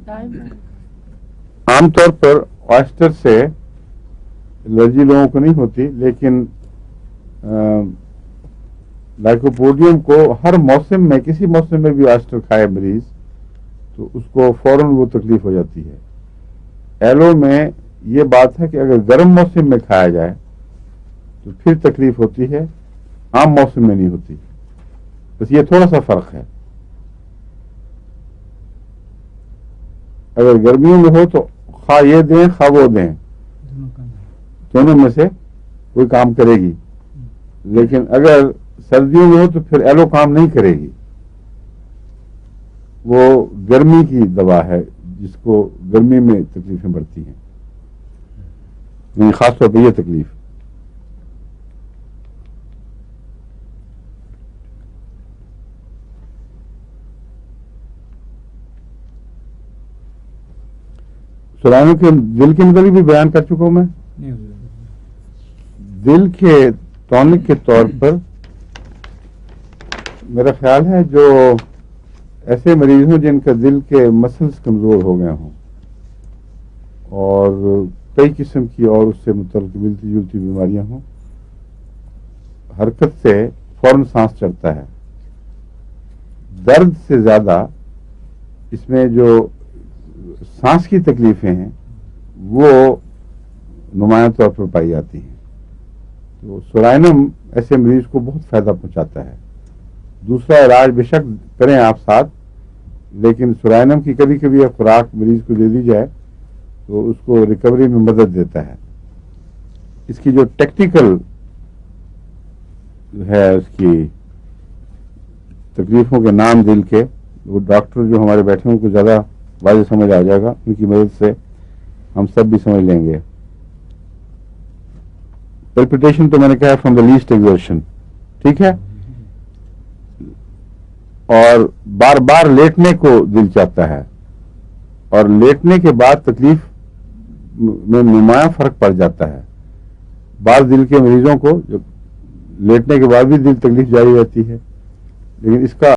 عام طور پر آئسٹر سے الرجی لوگوں کو نہیں ہوتی، لیکن لائکوپوڈیم کو ہر موسم میں، کسی موسم میں بھی آئسٹر کھائے مریض تو اس کو فوراً وہ تکلیف ہو جاتی ہے۔ ایلو میں یہ بات ہے کہ اگر گرم موسم میں کھایا جائے تو پھر تکلیف ہوتی ہے، عام موسم میں نہیں ہوتی، بس یہ تھوڑا سا فرق ہے۔ اگر گرمیوں میں ہو تو خواہ یہ دیں خواہ وہ دیں، دونوں میں سے کوئی کام کرے گی، لیکن اگر سردیوں میں ہو تو پھر ایلو کام نہیں کرے گی۔ وہ گرمی کی دوا ہے جس کو گرمی میں تکلیفیں بڑھتی ہیں، یعنی خاص طور پہ یہ تکلیف۔ سلائنوں کے دل کے متعلق بھی بیان کر چکا ہوں میں۔ دل کے ٹونک کے طور پر میرا خیال ہے جو ایسے مریض ہوں جن کا دل کے مسلز کمزور ہو گئے ہوں اور کئی قسم کی اور اس سے متعلق ملتی جلتی بیماریاں ہوں، حرکت سے فوراً سانس چڑھتا ہے، درد سے زیادہ اس میں جو سانس کی تکلیفیں ہیں وہ نمایاں طور پر پائی جاتی ہیں۔ تو سولائنم ایسے مریض کو بہت فائدہ پہنچاتا ہے۔ دوسرا علاج بے شک کریں آپ ساتھ، لیکن سولائنم کی کبھی کبھی خوراک مریض کو دے دی جائے تو اس کو ریکوری میں مدد دیتا ہے۔ اس کی جو ٹیکنیکل ہے اس کی تکلیفوں کے نام دل کے، وہ ڈاکٹر جو ہمارے بیٹھے ہیں ان کو زیادہ واضح سمجھ آ جائے گا، ان کی مدد سے ہم سب بھی سمجھ لیں گے۔ پلپیٹیشن تو میں نے کہا فرام دا لیسٹ ایگزرشن، ٹھیک ہے، اور بار بار لیٹنے کو دل چاہتا ہے، اور لیٹنے کے بعد تکلیف میں نمایاں فرق پڑ جاتا ہے۔ بعض دل کے مریضوں کو جو لیٹنے کے بعد بھی دل تکلیف جاری رہتی ہے، لیکن اس کا